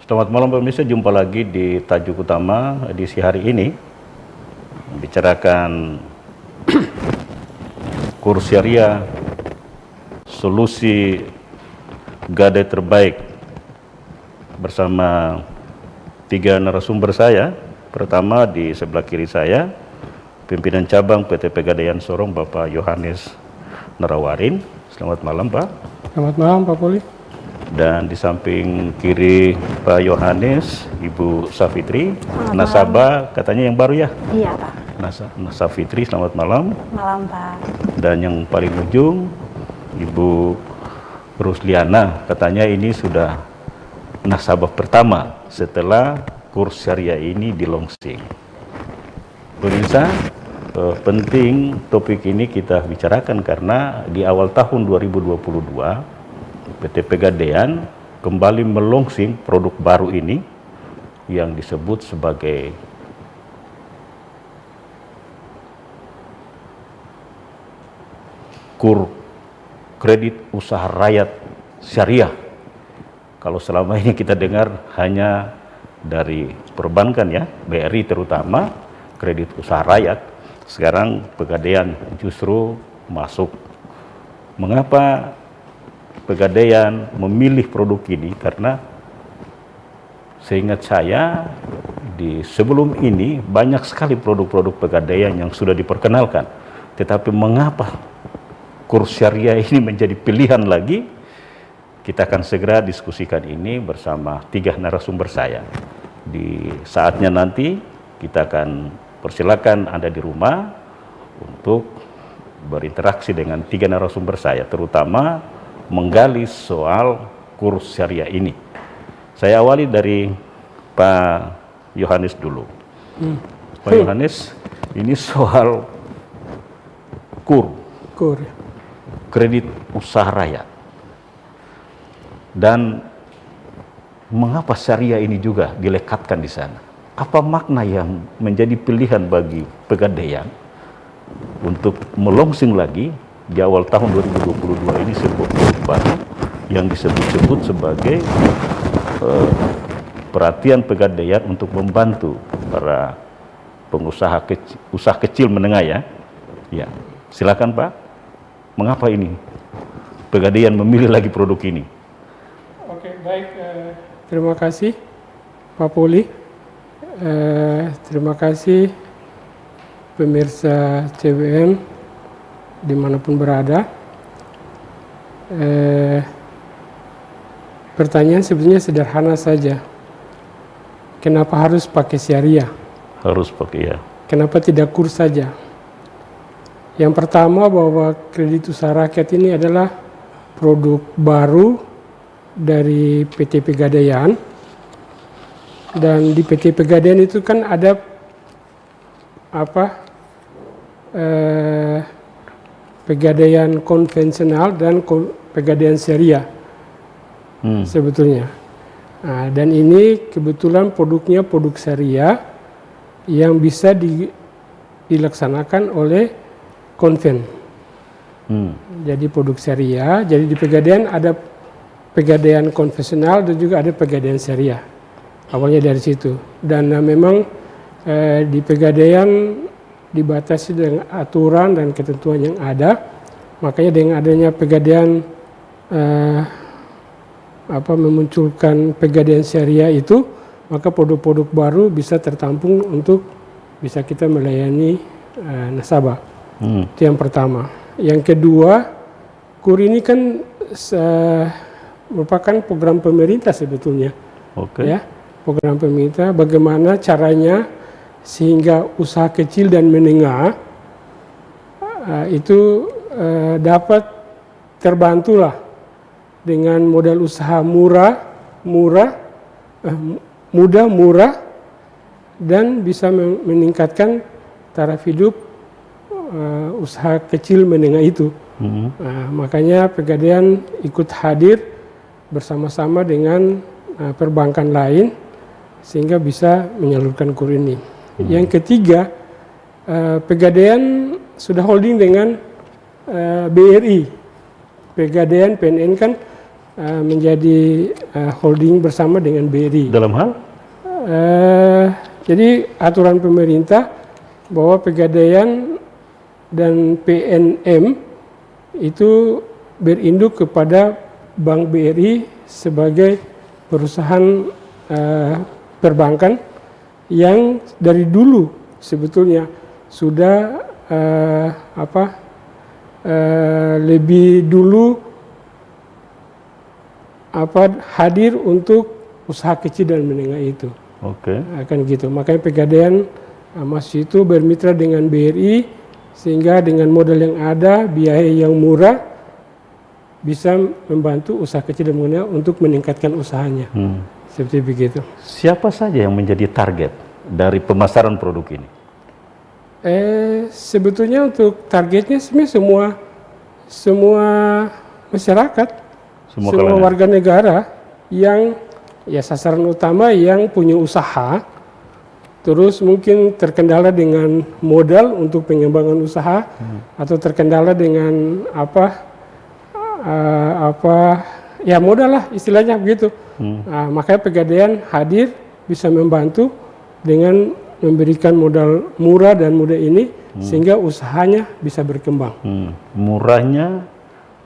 Selamat malam pemirsa, jumpa lagi di tajuk utama edisi hari ini, membicarakan kurs syariah, solusi gadai terbaik bersama tiga narasumber saya. Pertama di sebelah kiri saya, pimpinan cabang PT Pegadaian Sorong, Bapak Yohanes Nerawarin. Selamat malam Pak. Selamat malam Pak Poli. Dan di samping kiri Pak Yohanes, Ibu Safitri, nasabah katanya yang baru ya? Iya Pak. Safitri, selamat malam. Malam Pak. Dan yang paling ujung, Ibu Rusliana, katanya ini sudah nasabah pertama setelah kurs syariah ini di launching. Pemirsa, penting topik ini kita bicarakan karena di awal tahun 2022, PT Pegadaian kembali melunching produk baru ini yang disebut sebagai KUR, Kredit Usaha Rakyat Syariah. Kalau selama ini kita dengar hanya dari perbankan ya, BRI terutama, kredit usaha rakyat, sekarang Pegadaian justru masuk. Mengapa Pegadaian memilih produk ini? Karena seingat saya di sebelum ini banyak sekali produk-produk Pegadaian yang sudah diperkenalkan, tetapi mengapa kurs syariah ini menjadi pilihan lagi? Kita akan segera diskusikan ini bersama tiga narasumber saya. Di saatnya nanti kita akan persilakan Anda di rumah untuk berinteraksi dengan tiga narasumber saya, terutama menggali soal kurs syariah ini. Saya awali dari Pak Yohanes dulu. Pak Yohanes, ini soal KUR, kredit usaha rakyat. Dan mengapa syariah ini juga dilekatkan di sana? Apa makna yang menjadi pilihan bagi Pegadaian untuk melunching lagi di awal tahun 2022 ini sebuah produk baru yang disebut-sebut sebagai perhatian Pegadaian untuk membantu para pengusaha usaha kecil menengah ya. Ya, silakan Pak. Mengapa ini Pegadaian memilih lagi produk ini? Oke, baik. Terima kasih Pak Poli. Terima kasih pemirsa CBN dimanapun berada. Pertanyaan sebetulnya sederhana saja. Kenapa harus pakai syariah? Harus pakai ya. Kenapa tidak kurs saja? Yang pertama bahwa kredit usaha rakyat ini adalah produk baru dari PT Pegadaian. Dan di PT Pegadaian itu kan ada Pegadaian konvensional dan Pegadaian syariah sebetulnya. Nah, dan ini kebetulan produknya produk syariah yang bisa dilaksanakan oleh konven. Jadi produk syariah. Jadi di Pegadaian ada Pegadaian konvensional dan juga ada Pegadaian syariah. Awalnya dari situ. Dan memang di Pegadaian dibatasi dengan aturan dan ketentuan yang ada. Makanya dengan adanya Pegadaian memunculkan Pegadaian syariah itu, maka produk-produk baru bisa tertampung untuk bisa kita melayani nasabah. Itu yang pertama. Yang kedua, KUR ini kan merupakan program pemerintah sebetulnya. Ya, program pemerintah. Bagaimana caranya sehingga usaha kecil dan menengah itu dapat terbantulah dengan modal usaha mudah, murah, dan bisa meningkatkan taraf hidup usaha kecil menengah itu. Makanya Pegadaian ikut hadir bersama-sama dengan perbankan lain sehingga bisa menyalurkan KUR ini. Yang ketiga, Pegadaian sudah holding dengan BRI. Pegadaian PNN kan menjadi holding bersama dengan BRI. Dalam hal? Jadi aturan pemerintah bahwa Pegadaian dan PNM itu berinduk kepada Bank BRI sebagai perusahaan perbankan yang dari dulu sebetulnya sudah lebih dulu hadir untuk usaha kecil dan menengah itu. Oke. Akan gitu. Makanya Pegadaian masih itu bermitra dengan BRI sehingga dengan modal yang ada, biaya yang murah bisa membantu usaha kecil dan menengah untuk meningkatkan usahanya. Seperti begitu. Siapa saja yang menjadi target dari pemasaran produk ini? Sebetulnya untuk targetnya sebenarnya semua masyarakat, semua warga negara yang ya sasaran utama yang punya usaha, terus mungkin terkendala dengan modal untuk pengembangan usaha atau terkendala dengan ya modal lah istilahnya begitu. Makanya Pegadaian hadir bisa membantu dengan memberikan modal murah dan mudah ini sehingga usahanya bisa berkembang. Mudahnya,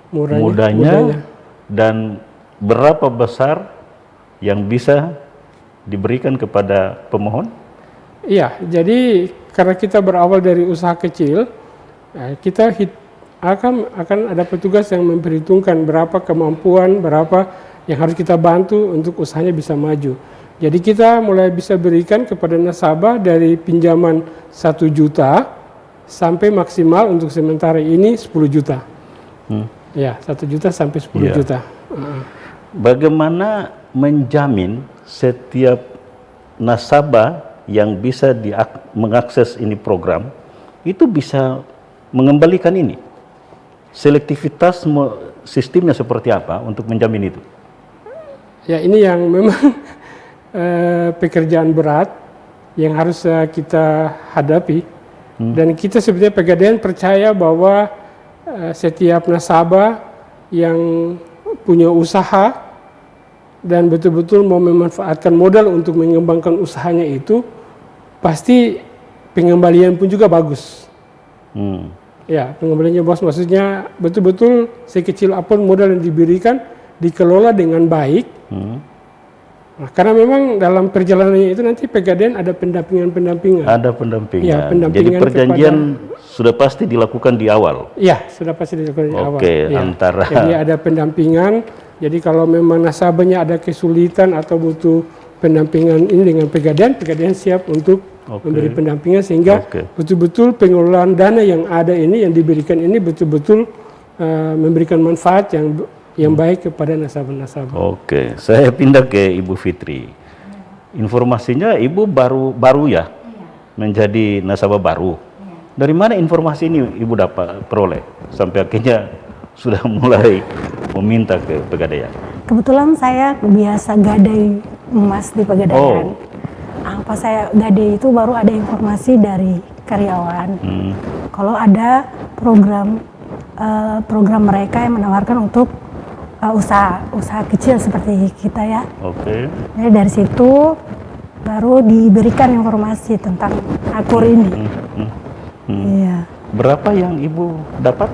Mudahnya. dan berapa besar yang bisa diberikan kepada pemohon? Iya, jadi karena kita berawal dari usaha kecil, kita akan ada petugas yang memperhitungkan berapa kemampuan, berapa yang harus kita bantu untuk usahanya bisa maju. Jadi kita mulai bisa berikan kepada nasabah dari pinjaman 1 juta sampai maksimal untuk sementara ini 10 juta. Ya, 1 juta sampai 10 juta. Bagaimana menjamin setiap nasabah yang bisa mengakses ini program itu bisa mengembalikan ini? Selektivitas sistemnya seperti apa untuk menjamin itu? Ya, ini yang memang pekerjaan berat yang harus kita hadapi. Dan kita sebenarnya Pegadaian percaya bahwa setiap nasabah yang punya usaha dan betul-betul mau memanfaatkan modal untuk mengembangkan usahanya itu, pasti pengembalian pun juga bagus. Ya, pengembaliannya bagus, maksudnya betul-betul sekecil apapun modal yang diberikan dikelola dengan baik. Nah, karena memang dalam perjalanannya itu nanti Pegadaian ada pendampingan. Ada pendampingan. Ya, pendampingan. Jadi perjanjian sudah pasti dilakukan di awal. Iya, sudah pasti dilakukan di awal. Oke, ya. antara. Jadi ada pendampingan. Jadi kalau memang nasabahnya ada kesulitan atau butuh pendampingan ini dengan Pegadaian, Pegadaian siap untuk memberi pendampingan sehingga betul-betul pengelolaan dana yang ada ini, yang diberikan ini betul-betul memberikan manfaat yang baik kepada nasabah-nasabah. Oke, saya pindah ke Ibu Fitri. Informasinya Ibu baru ya, menjadi nasabah baru. Dari mana informasi ini Ibu dapat peroleh sampai akhirnya sudah mulai meminta ke Pegadaian? Kebetulan saya biasa gadai emas di Pegadaian. Pas saya gadai itu baru ada informasi dari karyawan. Kalau ada program mereka yang menawarkan untuk usaha kecil seperti kita ya. Oke. Jadi dari situ baru diberikan informasi tentang Akur ini. Iya. Berapa yang Ibu dapat?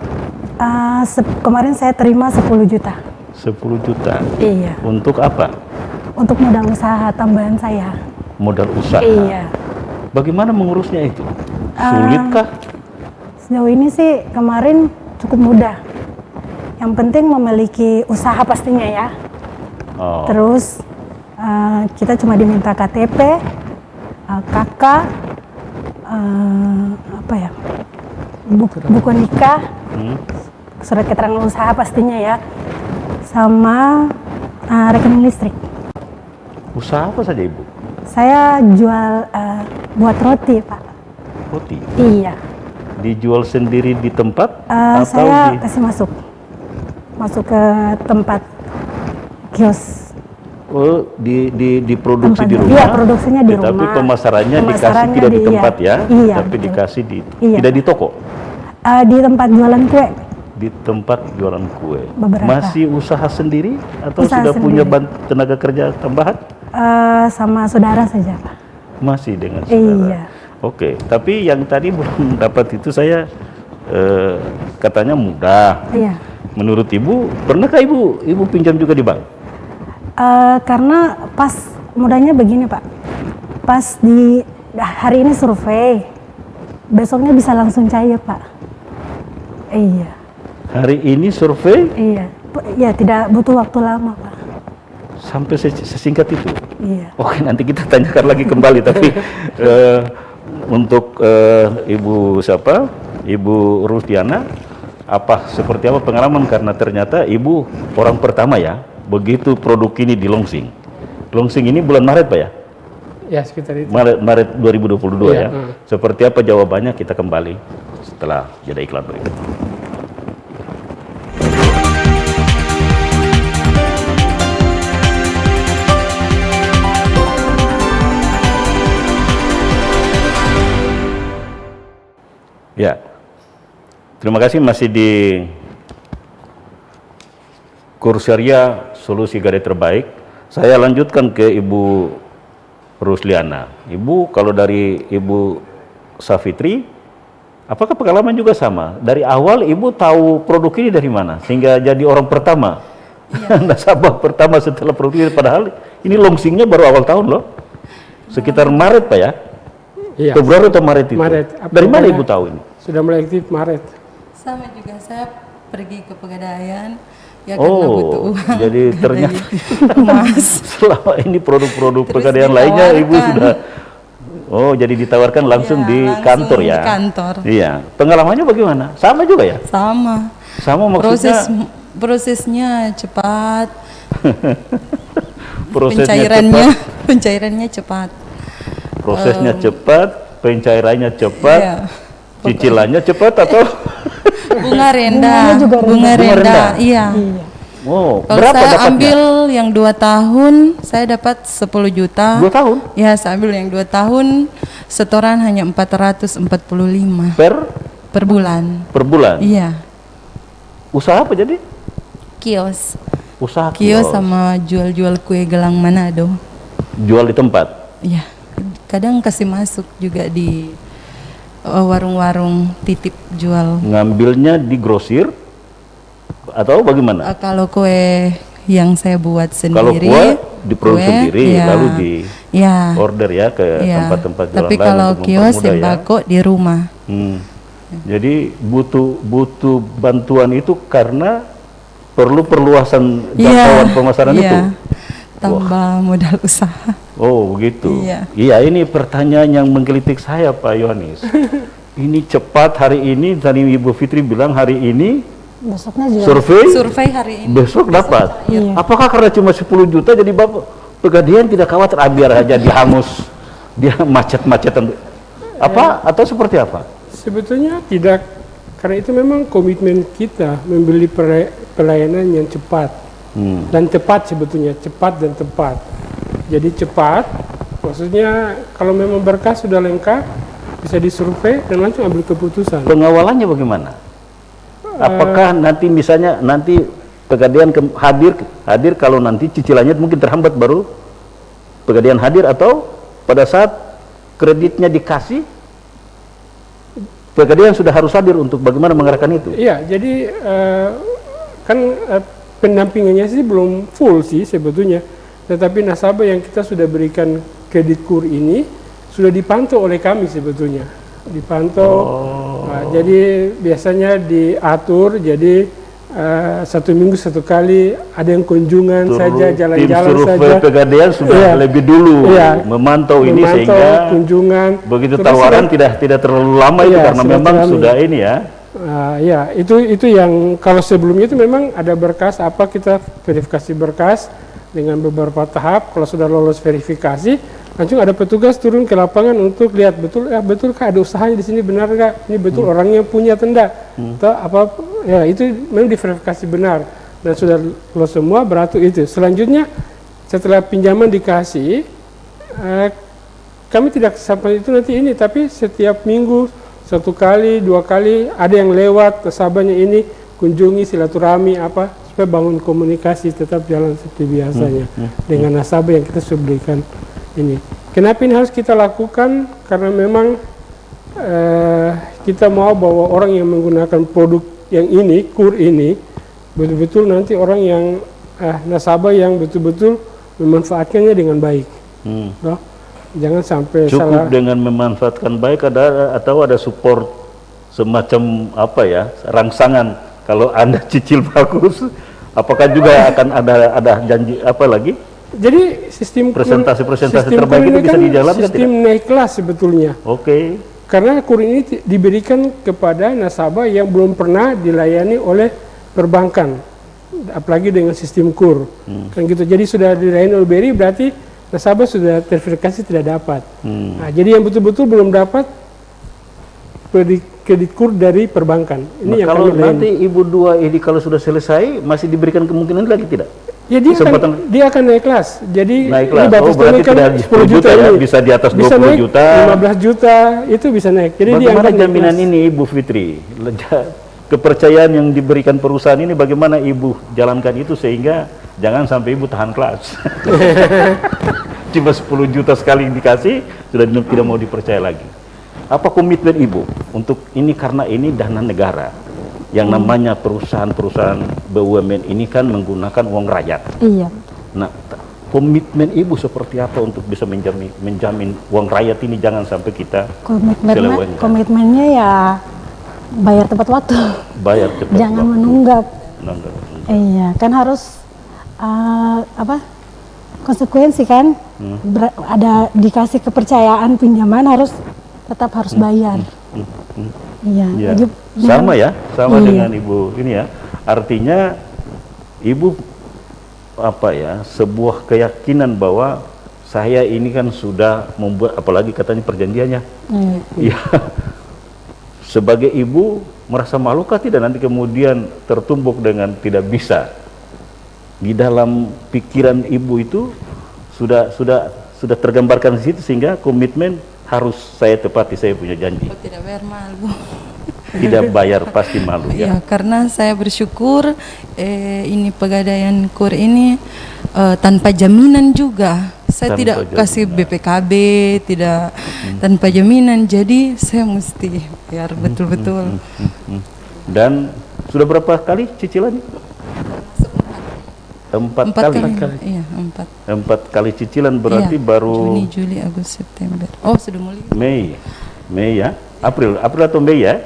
Kemarin saya terima 10 juta. 10 juta? Iya. Untuk apa? Untuk modal usaha tambahan saya. Modal usaha? Iya. Bagaimana mengurusnya itu? Sulitkah? Sejauh ini sih kemarin cukup mudah. Yang penting memiliki usaha pastinya ya. Terus kita cuma diminta KTP, KK, buku nikah, surat keterangan usaha pastinya ya, sama rekening listrik. Usaha apa saja Ibu? Saya jual buat roti Pak. Roti? Iya. Dijual sendiri di tempat? Atau saya kasih masuk ke tempat kios. Oh, diproduksi di rumah? Iya, produksinya di rumah. Tapi pemasarannya dikasih tidak di tempat ya? Iya, tapi betul. dikasih tidak di toko? Di tempat jualan kue. di tempat jualan kue. Beberapa. Masih usaha sendiri atau Usaha sudah punya sendiri. tenaga kerja tambahan? Sama saudara saja, Pak. Masih dengan saudara. Iya. Oke, tapi yang tadi belum dapat itu saya katanya mudah. Iya. Menurut Ibu, pernahkah Ibu pinjam juga di bank? Karena pas mudahnya begini, Pak. Pas di hari ini survei, besoknya bisa langsung cair, Pak. Iya. Hari ini survei Iya. Ya, tidak butuh waktu lama, Pak. sampai sesingkat itu. Iya. Oke, nanti kita tanyakan lagi kembali. Tapi untuk Ibu siapa? Ibu Rusdiana, seperti apa pengalaman? Karena ternyata Ibu orang pertama ya, begitu produk ini di launching. Launching ini bulan Maret, Pak ya? Ya, sekitar itu. Maret 2022 Iya, ya. Seperti apa jawabannya kita kembali setelah jeda iklan berikut. Ya, terima kasih masih di Kursaria Solusi Gadai Terbaik. Saya lanjutkan ke Ibu Rusliana. Ibu, kalau dari Ibu Safitri, apakah pengalaman juga sama? Dari awal Ibu tahu produk ini dari mana? Sehingga jadi orang pertama, nasabah pertama setelah produk ini. Padahal ini launchingnya baru awal tahun loh. Sekitar Maret, Pak ya? Iya. Februari atau Maret itu? Maret. Dari mana Ibu tahu ini? Sudah mulai aktif Maret. Sama juga, saya pergi ke Pegadaian ya karena butuh uang. Jadi ternyata emas. selama ini produk-produk Terus Pegadaian lainnya Ibu ditawarkan. sudah jadi ditawarkan langsung Iya, di langsung kantor di ya. kantor. Iya. Pengalamannya bagaimana? Sama juga ya? Sama. Sama maksudnya Prosesnya cepat, prosesnya pencairannya cepat, pencairannya cepat. prosesnya cepat, pencairannya cepat, Iya. cicilannya cepat atau Bunga rendah, Bunganya juga rendah. Bunga rendah. rendah. Iya. Iya. oh, Kalau berapa saya dapatnya? ambil yang 2 tahun, saya dapat 10 juta. 2 tahun Ya, saya ambil yang 2 tahun, setoran hanya 445 per bulan. bulan. Iya, Usaha apa jadi? kios. Usaha Kios sama jual-jual kue gelang Manado. jual di tempat. Iya, kadang kasih masuk juga di warung-warung titip jual. Ngambilnya di grosir atau bagaimana? Kalau kue yang saya buat Kalau sendiri, kue diproduksi kue, sendiri, ya, lalu di ya, order ya ke ya. tempat-tempat jualan Tapi lain kalau untuk kios mempermudah ya. sembako di rumah. Jadi butuh bantuan itu karena perlu perluasan jangkauan pemasaran iya. itu. Tambah modal usaha. Oh begitu. Iya. Iya, ini pertanyaan yang menggelitik saya Pak Yohanes. Ini cepat hari ini, tadi Ibu Fitri bilang hari ini Besoknya juga. Survei hari ini. besok dapat. Iya. Apakah karena cuma 10 juta jadi Bapak Pegadaian tidak khawatir biar aja dihangus, dia macet-macetan apa atau seperti apa? Sebetulnya tidak, karena itu memang komitmen kita membeli pelayanan yang cepat dan tepat, sebetulnya cepat dan tepat. Jadi cepat, maksudnya kalau memang berkas sudah lengkap, bisa disurvei dan langsung ambil keputusan. Pengawalannya bagaimana? Apakah nanti misalnya Pegadaian hadir kalau nanti cicilannya mungkin terhambat baru Pegadaian hadir, atau pada saat kreditnya dikasih Pegadaian sudah harus hadir untuk bagaimana mengarahkan itu? Iya, jadi kan pendampingannya sih belum full sih sebetulnya, tetapi nasabah yang kita sudah berikan kredit KUR ini sudah dipantau oleh kami sebetulnya, dipantau. Nah, jadi biasanya diatur, jadi 1 minggu 1 kali ada yang kunjungan saja, jalan-jalan Tim saja. survei Pegadaian sudah Iya. lebih dulu Iya. memantau ini sehingga kunjungan. begitu Terus tawaran tidak terlalu lama itu Iya, karena memang silaturahmi. sudah ini ya. Ya, itu yang kalau sebelumnya itu memang ada berkas apa, kita verifikasi berkas dengan beberapa tahap. Kalau sudah lolos verifikasi, langsung ada petugas turun ke lapangan untuk lihat betulkah ada usahanya di sini, benar nggak? Ini betul orangnya punya tenda atau apa? Ya, itu memang diverifikasi benar dan sudah lolos semua, berarti itu. Selanjutnya setelah pinjaman dikasih, kami tidak sampai itu nanti tapi setiap minggu 1 kali 2 kali ada yang lewat nasabahnya ini kunjungi silaturahmi apa supaya bangun komunikasi tetap jalan seperti biasanya dengan nasabah yang kita sudah berikan ini. Kenapa ini harus kita lakukan? Karena memang kita mau bahwa orang yang menggunakan produk yang ini, KUR ini, betul-betul nanti orang yang nasabah yang betul-betul memanfaatkannya dengan baik. No? Jangan sampai Cukup salah. dengan memanfaatkan baik atau ada support semacam apa ya, rangsangan kalau Anda cicil bagus, apakah juga akan ada janji apa lagi? Jadi sistem Presentasi sistem terbaik KUR itu ini bisa kan dijalankan sistem naik kelas sebetulnya. Oke. Karena KUR ini diberikan kepada nasabah yang belum pernah dilayani oleh perbankan, apalagi dengan sistem KUR. Kan gitu. Jadi sudah dilayani oleh BRI berarti nasabah sudah terverifikasi tidak dapat. Nah, jadi yang betul-betul belum dapat kredit KUR dari perbankan. Ini yang Kalau kami layani. nanti ibu dua ini kalau sudah selesai masih diberikan kemungkinan lagi tidak? Ya dia akan naik kelas. Jadi Naik ini kelas. batas Oh, berarti turun kan tidak 10 juta ya, ini. bisa di atas Bisa 20 naik juta. 15 juta itu bisa naik. Jadi dia Bagaimana akan naik jaminan kelas. ini Ibu Fitri? Kepercayaan yang diberikan perusahaan ini bagaimana Ibu jalankan itu sehingga jangan sampai Ibu tahan kelas. Cuma 10 juta sekali dikasih sudah tidak mau dipercaya lagi. Apa komitmen Ibu untuk ini karena ini dana negara? Yang namanya perusahaan-perusahaan BUMN ini kan menggunakan uang rakyat. Iya. Nah, komitmen Ibu seperti apa untuk bisa menjamin uang rakyat ini jangan sampai kita selewengkan? Komitmennya ya bayar tepat waktu. Bayar cepat. Jangan waktu. menunggak. Menunggak. Iya, kan harus konsekuensi kan. Ada dikasih kepercayaan pinjaman tetap harus bayar. Iya. Ya. Jadi, Sama ya, sama Iya. dengan Ibu ini ya. Artinya Ibu apa ya, sebuah keyakinan bahwa saya ini kan sudah membuat, apalagi katanya perjanjiannya. Iya. Sebagai ibu merasa malukah tidak nanti kemudian tertumbuk dengan tidak bisa? Di dalam pikiran ibu itu sudah tergambarkan di situ sehingga komitmen harus saya tepati, saya punya janji. Oh, tidak bayar malu. Tidak bayar pasti malu ya. Ya, karena saya bersyukur ini pegadaian KUR ini tanpa jaminan juga. Saya Tanpa tidak kasih BPKB, tidak tanpa jaminan. Jadi saya mesti bayar betul-betul. Dan sudah berapa kali cicilannya? Empat kali. Iya, 4. 4 kali cicilan berarti Iya, baru Juni, Juli, Agustus, September. Oh, sudah mulai. Mei ya, April atau Mei ya?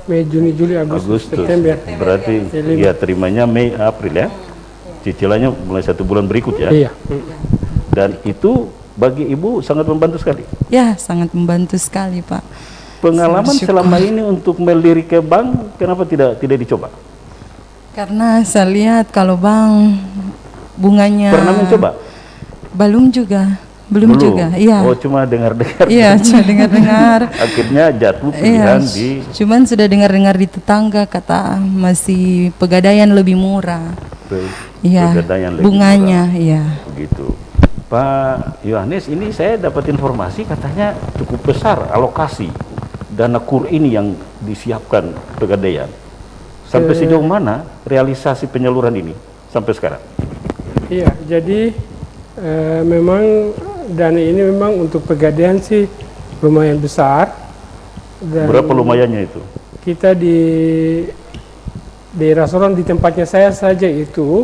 Mei, Juni, Juli, Agustus, September. Berarti ya terimanya Mei, April ya. Cicilannya mulai 1 bulan berikut ya. Iya. Dan itu bagi ibu sangat membantu sekali. Ya, sangat membantu sekali, Pak. Pengalaman Bersyukur. selama ini untuk melirik ke bank, kenapa tidak dicoba? Karena saya lihat kalau bank bunganya Pernah mencoba? belum juga. Belum juga, iya. Oh, cuma dengar-dengar. Iya, cuma dengar-dengar. Akhirnya jatuh Iya, pilihan di cuman sudah dengar-dengar di tetangga kata masih pegadaian lebih murah. Iya, Pegadaian lebih bunganya, murah. iya. Begitu. Pak Yohanes, ini saya dapat informasi katanya cukup besar alokasi dana KUR ini yang disiapkan pegadaian. Sampai sejauh mana realisasi penyaluran ini sampai sekarang? Iya, jadi memang dana ini memang untuk pegadaian sih lumayan besar. Dan Berapa lumayannya itu? kita di daerah Sorong di tempatnya saya saja itu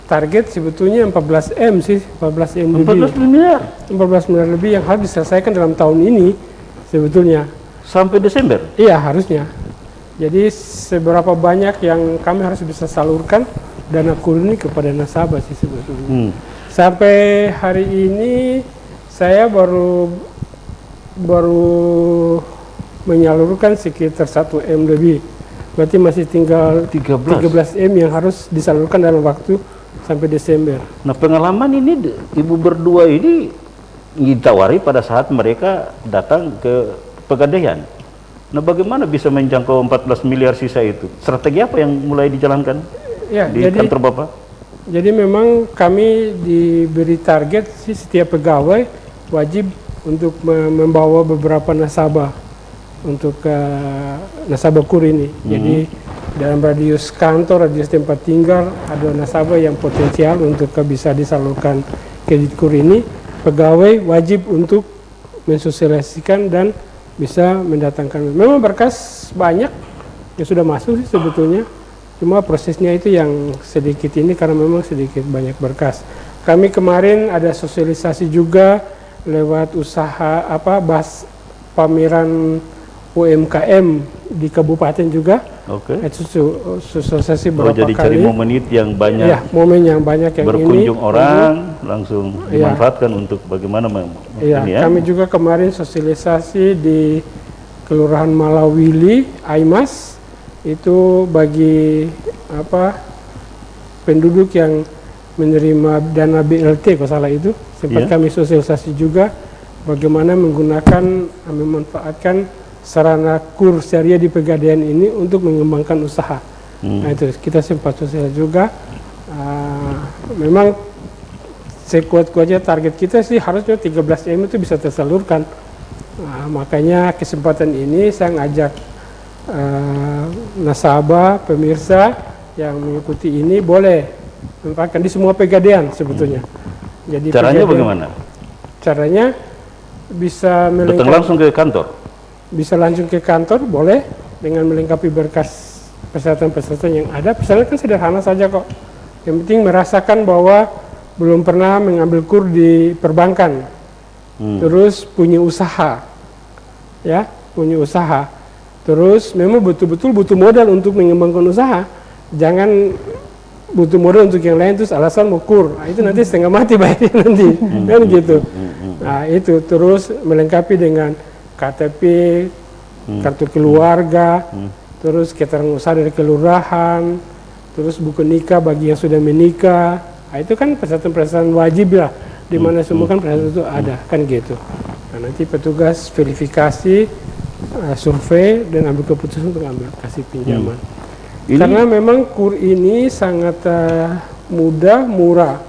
target sebetulnya 14 M sih, 14 M lebih. 14 miliar 14 miliar lebih yang harus diselesaikan dalam tahun ini sebetulnya. sampai Desember. Iya, harusnya. Jadi seberapa banyak yang kami harus bisa salurkan dana KUR ini kepada nasabah sih sebetulnya. Sampai hari ini saya baru menyalurkan sekitar 1 M lebih. Berarti masih tinggal 13 M yang harus disalurkan dalam waktu sampai Desember. Nah, pengalaman ini ibu berdua ini ditawari pada saat mereka datang ke pegadaian. Nah, bagaimana bisa menjangkau 14 miliar sisa itu? Strategi apa yang mulai dijalankan Ya, di kantor Bapak? Jadi memang kami diberi target sih setiap pegawai wajib untuk membawa beberapa nasabah untuk nasabah KUR ini. Jadi dalam radius kantor, radius tempat tinggal, ada nasabah yang potensial untuk bisa disalurkan kredit KUR ini, pegawai wajib untuk mensosialisasikan dan bisa mendatangkan. Memang berkas banyak yang sudah masuk sih sebetulnya, cuma prosesnya itu yang sedikit ini karena memang sedikit banyak berkas. Kami kemarin ada sosialisasi juga lewat usaha pameran UMKM di kabupaten juga. Oke. Itu sosialisasi berapa jadi kali. cari momen itu yang banyak. Ya, momen yang banyak yang berkunjung ini. orang langsung dimanfaatkan untuk bagaimana Iya, ini ya. kami juga kemarin sosialisasi di Kelurahan Malawili, Aimas, itu bagi penduduk yang menerima dana BLT kalau salah itu, sempat kami sosialisasi juga bagaimana memanfaatkan sarana KUR syariah di Pegadaian ini untuk mengembangkan usaha. Nah itu kita sempat sosialisasi juga. Memang sekuat-kuatnya target kita sih harusnya 13 M itu bisa tersalurkan. Makanya kesempatan ini saya ngajak nasabah, pemirsa yang mengikuti ini boleh memanfaatkan di semua Pegadaian sebetulnya. Jadi caranya bagaimana? Caranya bisa datang langsung ke kantor. Bisa langsung ke kantor boleh dengan melengkapi berkas persyaratan-persyaratan yang ada. Persyaratan kan sederhana saja kok. Yang penting merasakan bahwa belum pernah mengambil KUR di perbankan. Terus punya usaha. Ya, punya usaha. Terus memang betul-betul butuh modal untuk mengembangkan usaha. Jangan butuh modal untuk yang lain terus alasan mau KUR. Nah, itu nanti setengah mati bayarnya nanti. Kan gitu. Nah, itu terus melengkapi dengan KTP, kartu keluarga, terus keterangan usaha dari kelurahan, terus buku nikah bagi yang sudah menikah. Nah, itu kan persyaratan-persyaratan wajib lah, di mana semua kan persyaratan itu ada, kan gitu. Nah, nanti petugas verifikasi, survei, dan ambil keputusan untuk ambil kasih pinjaman. Karena memang KUR ini sangat mudah, murah.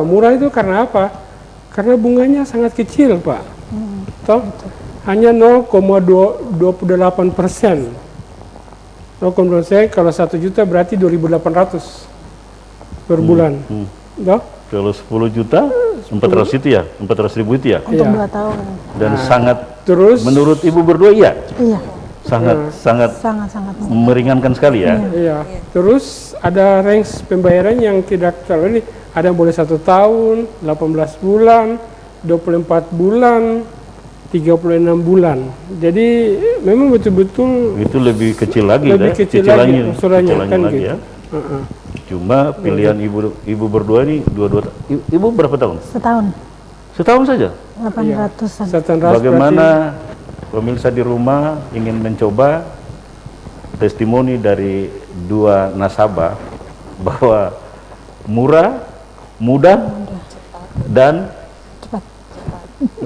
Murah itu karena apa? Karena bunganya sangat kecil, Pak. Toh, hanya 0,28%. 0,2%, kalau 1 juta berarti 2.800 per bulan. Toh? Kalau 10 juta, 400 itu ya, 400.000 itu ya. Untuk 2 tahun. Dan sangat, terus menurut Ibu berdua iya, Iya, sangat sangat-sangat. meringankan sekali ya. Iya. Terus ada range pembayaran yang tidak terlalu ini. Ada yang boleh 1 tahun, 18 bulan, 24 bulan, 36 bulan. Jadi memang betul-betul Itu lebih kecil lagi, lebih kecil lagi usulannya kan lagi gitu. ya. Cuma pilihan ibu berdua ini ibu berapa tahun? Setahun, Setahun saja. 800-an. Bagaimana pemirsa di rumah ingin mencoba testimoni dari 2 nasabah bahwa murah, mudah, dan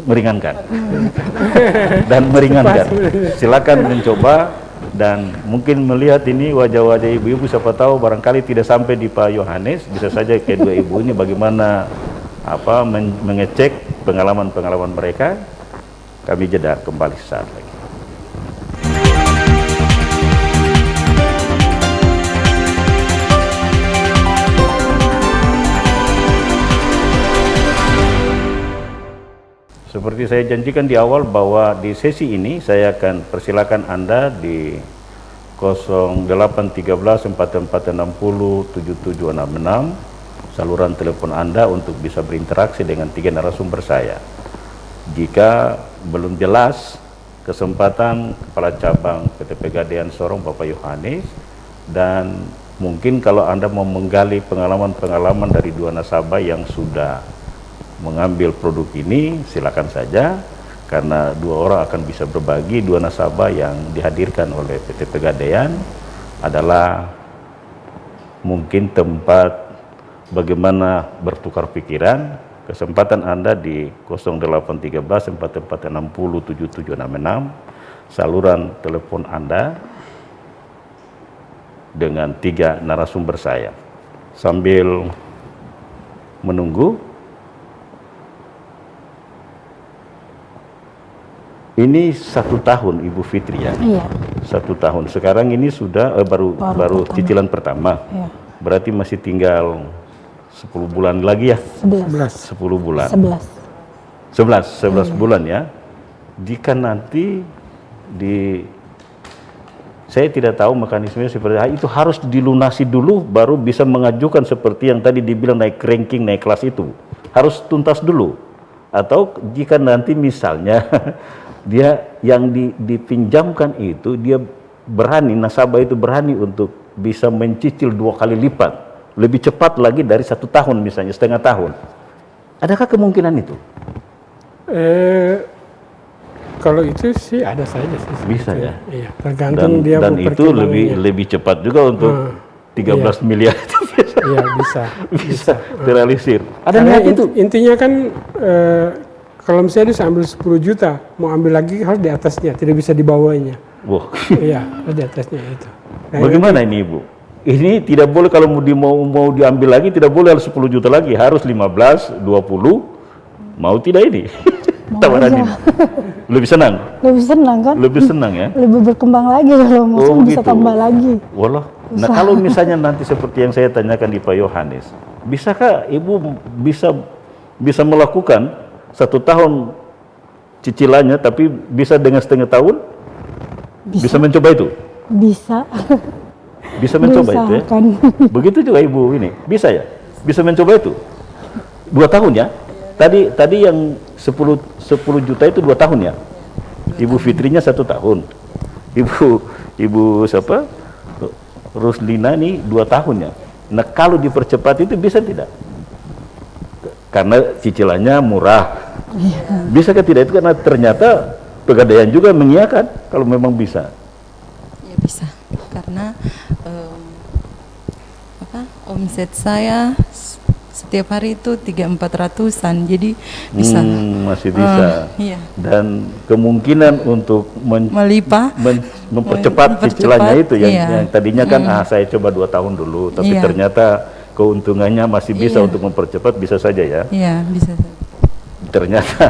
meringankan. Dan meringankan. Silakan mencoba dan mungkin melihat ini wajah-wajah ibu-ibu, siapa tahu barangkali tidak sampai di Pak Yohanes, bisa saja kedua ibu ini bagaimana mengecek pengalaman-pengalaman mereka. Kami jeda kembali sesaat lagi. Seperti saya janjikan di awal bahwa di sesi ini saya akan persilakan Anda di 0813 4460 7766 saluran telepon Anda untuk bisa berinteraksi dengan 3 narasumber saya. Jika belum jelas kesempatan Kepala Cabang PT Pegadaian Sorong Bapak Yohanes, dan mungkin kalau Anda mau menggali pengalaman-pengalaman dari 2 nasabah yang sudah mengambil produk ini, silakan saja, karena 2 orang akan bisa berbagi. 2 nasabah yang dihadirkan oleh PT Pegadaian adalah mungkin tempat bagaimana bertukar pikiran. Kesempatan Anda di 0813 4460 7766 saluran telepon Anda dengan 3 narasumber saya. Sambil menunggu, Ini 1 tahun Ibu Fitri ya? Iya. 1 tahun. Sekarang ini sudah baru pertama. cicilan pertama. Iya. Berarti masih tinggal 10 bulan lagi ya? 11. 10 bulan. 11. 11 bulan ya. Jika nanti saya tidak tahu mekanismenya seperti apa, itu harus dilunasi dulu baru bisa mengajukan seperti yang tadi dibilang naik ranking, naik kelas itu. Harus tuntas dulu. Atau jika nanti misalnya dia yang dipinjamkan itu dia berani, nasabah itu berani untuk bisa mencicil 2 kali lipat, lebih cepat lagi dari 1 tahun misalnya, setengah tahun. Adakah kemungkinan itu? Kalau itu sih ada saja sih. Bisa ya. Iya, tergantung dia dan itu lebih cepat juga untuk 13 miliar itu bisa terrealisir. Ada Karena niat itu. intinya kan kalau misalnya dia ambil 10 juta, mau ambil lagi harus di atasnya, tidak bisa di bawahnya. Wow. Iya, harus di atasnya itu. Nah, bagaimana ini Ibu? Ini tidak boleh kalau mau diambil lagi, tidak boleh harus 10 juta lagi, harus 15, 20, mau tidak ini? Tawaran ini. Lebih senang? Lebih senang kan? Lebih senang ya? Lebih berkembang lagi kalau mau bisa gitu. tambah lagi. Walah. Nah kalau misalnya nanti seperti yang saya tanyakan di Pak Yohanes, bisakah Ibu bisa melakukan 1 tahun cicilannya tapi bisa dengan setengah tahun? Bisa mencoba itu? Bisa. Bisa mencoba itu ya? Begitu juga Ibu ini, bisa ya? Bisa mencoba itu? 2 tahun ya? Tadi yang 10 juta itu 2 tahun ya? Ibu Fitrinya 1 tahun. Ibu siapa? Ruslina ini 2 tahun ya. Nah kalau dipercepat itu bisa tidak? Karena cicilannya murah. Bisa ke tidak itu karena ternyata Pegadaian juga mengiyakan kalau memang bisa. Ya bisa, karena omset saya setiap hari itu 300-400-an, jadi bisa. Masih bisa. Iya. Dan kemungkinan untuk mempercepat cicilannya itu yang tadinya kan saya coba 2 tahun dulu, tapi ternyata keuntungannya masih bisa untuk mempercepat, bisa saja ya. Iya, bisa saja. Ternyata.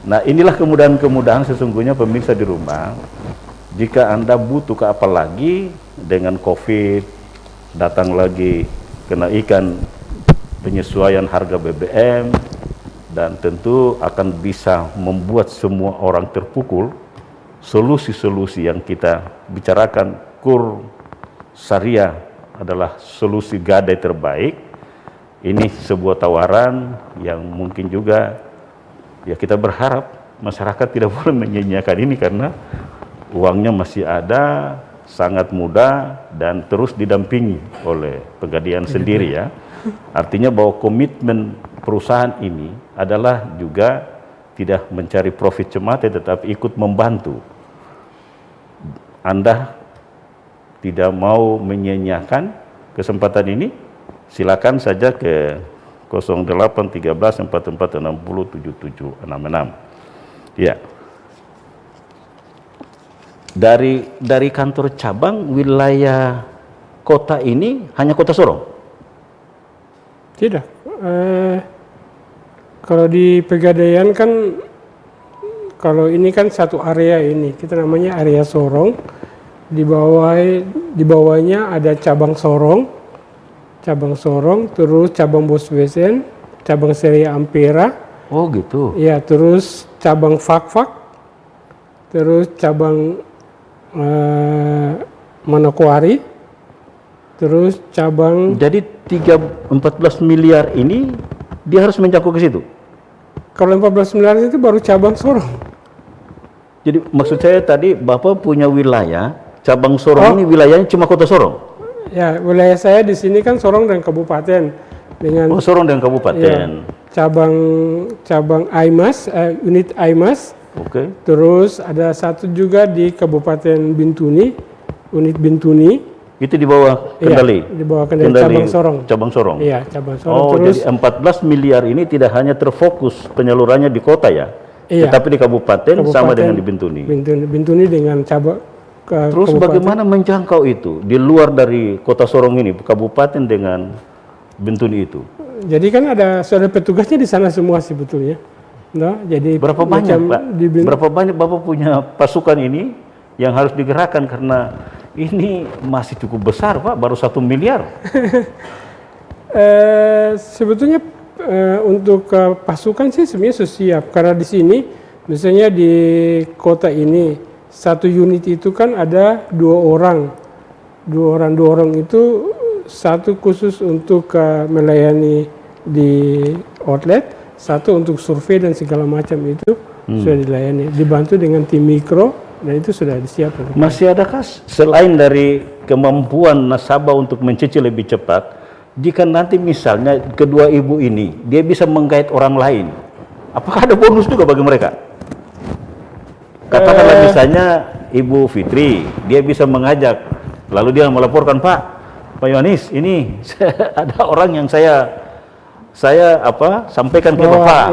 Nah, inilah kemudahan-kemudahan sesungguhnya pemirsa di rumah. Jika Anda butuh ke apa lagi dengan COVID, datang lagi kenaikan penyesuaian harga BBM, dan tentu akan bisa membuat semua orang terpukul. Solusi-solusi yang kita bicarakan, KUR Syariah adalah solusi gadai terbaik. Ini sebuah tawaran yang mungkin juga ya kita berharap masyarakat tidak boleh menyia-nyiakan ini karena uangnya masih ada, sangat mudah, dan terus didampingi oleh Pegadaian sendiri ya. Artinya bahwa komitmen perusahaan ini adalah juga tidak mencari profit semata, tetapi ikut membantu. Anda tidak mau menyia-nyiakan kesempatan ini, silakan saja ke 0813 44 60 77 66. Ya. Dari kantor cabang wilayah kota ini hanya Kota Sorong? Tidak. Kalau di Pegadaian kan, kalau ini kan satu area ini, kita namanya area Sorong. Di bawahnya ada cabang Sorong, terus cabang Boswesen, cabang Seria Ampera. Oh gitu. Ya, terus cabang Fakfak, terus cabang Manokwari, terus cabang. Jadi 14 miliar ini dia harus mencakup ke situ? Kalau 14 miliar itu baru cabang Sorong. Jadi maksud saya tadi Bapak punya wilayah, cabang Sorong ini wilayahnya cuma Kota Sorong? Ya, wilayah saya di sini kan Sorong dan Kabupaten dengan Sorong dan Kabupaten. Ya, cabang Aimas, unit Aimas. Oke. Terus ada satu juga di Kabupaten Bintuni, unit Bintuni. Itu di bawah Kendali. Iya, di bawah Kendali cabang Sorong. Cabang Sorong. Iya, cabang Sorong. Oh, terus, jadi 14 miliar ini tidak hanya terfokus penyalurannya di kota ya, tetapi di kabupaten sama dengan di Bintuni. Bintuni dengan cabang. Terus bagaimana menjangkau itu di luar dari Kota Sorong ini, kabupaten dengan Bintuni itu? Jadi kan sudah petugasnya di sana semua sebetulnya. Nah, jadi Berapa banyak, macam Pak? Berapa banyak Bapak punya pasukan ini yang harus digerakkan, karena ini masih cukup besar, Pak, baru 1 miliar. Sebetulnya untuk pasukan sih sebenarnya sudah siap, karena di sini misalnya di kota ini satu unit itu kan ada dua orang itu, satu khusus untuk melayani di outlet, satu untuk survei dan segala macam itu sudah dilayani, dibantu dengan tim mikro, dan itu sudah disiapkan. Masih adakah selain dari kemampuan nasabah untuk mencicil lebih cepat, jika nanti misalnya kedua ibu ini dia bisa menggait orang lain, apakah ada bonus juga bagi mereka? Katakanlah misalnya Ibu Fitri, dia bisa mengajak, lalu dia melaporkan, Pak Yohanis, ini ada orang yang saya sampaikan ke Bapak.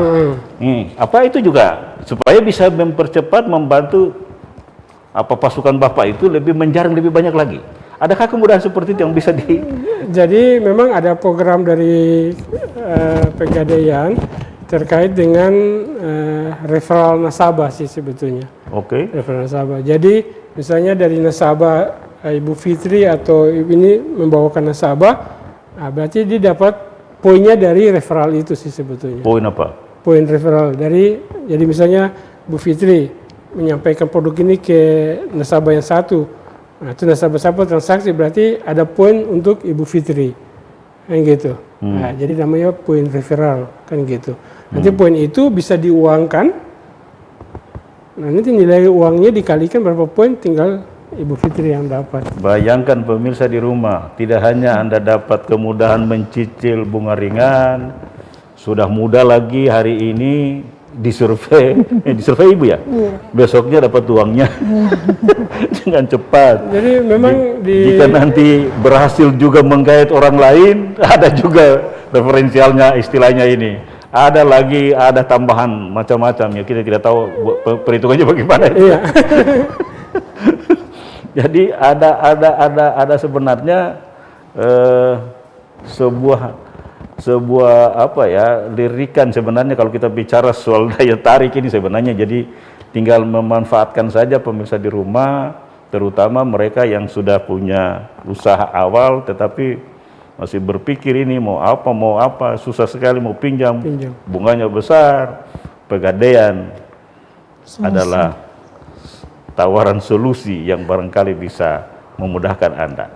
Apa itu juga supaya bisa mempercepat, membantu pasukan Bapak itu lebih menjaring lebih banyak lagi. Adakah kemudahan seperti itu yang bisa di... Jadi memang ada program dari Pegadaian terkait dengan referral nasabah sih sebetulnya. Oke. Referral nasabah. Jadi misalnya dari nasabah Ibu Fitri atau Ibu ini membawakan nasabah, berarti dia dapat poinnya dari referral itu sih sebetulnya. Poin apa? Poin referral dari, jadi misalnya Bu Fitri menyampaikan produk ini ke nasabah yang satu, nah itu nasabah satu transaksi, berarti ada poin untuk Ibu Fitri, kan gitu. Nah, jadi namanya poin referral, kan gitu. Nanti poin itu bisa diuangkan, nah nanti nilai uangnya dikalikan berapa poin, tinggal Ibu Fitri yang dapat. Bayangkan pemirsa di rumah, tidak hanya Anda dapat kemudahan mencicil bunga ringan, sudah mudah lagi hari ini disurvei, disurvei Ibu ya? Besoknya dapat uangnya dengan cepat. Jadi memang jika nanti berhasil juga menggait orang lain, ada juga referensialnya, istilahnya ini. Ada lagi, ada tambahan macam-macam ya, kita tidak tahu perhitungannya bagaimana. Iya. Jadi ada sebenarnya sebuah apa ya, lirikan sebenarnya kalau kita bicara soal daya tarik ini sebenarnya. Jadi tinggal memanfaatkan saja pemirsa di rumah, terutama mereka yang sudah punya usaha awal tetapi masih berpikir ini mau apa, susah sekali mau pinjam. Bunganya besar. Pegadaian adalah tawaran solusi yang barangkali bisa memudahkan Anda.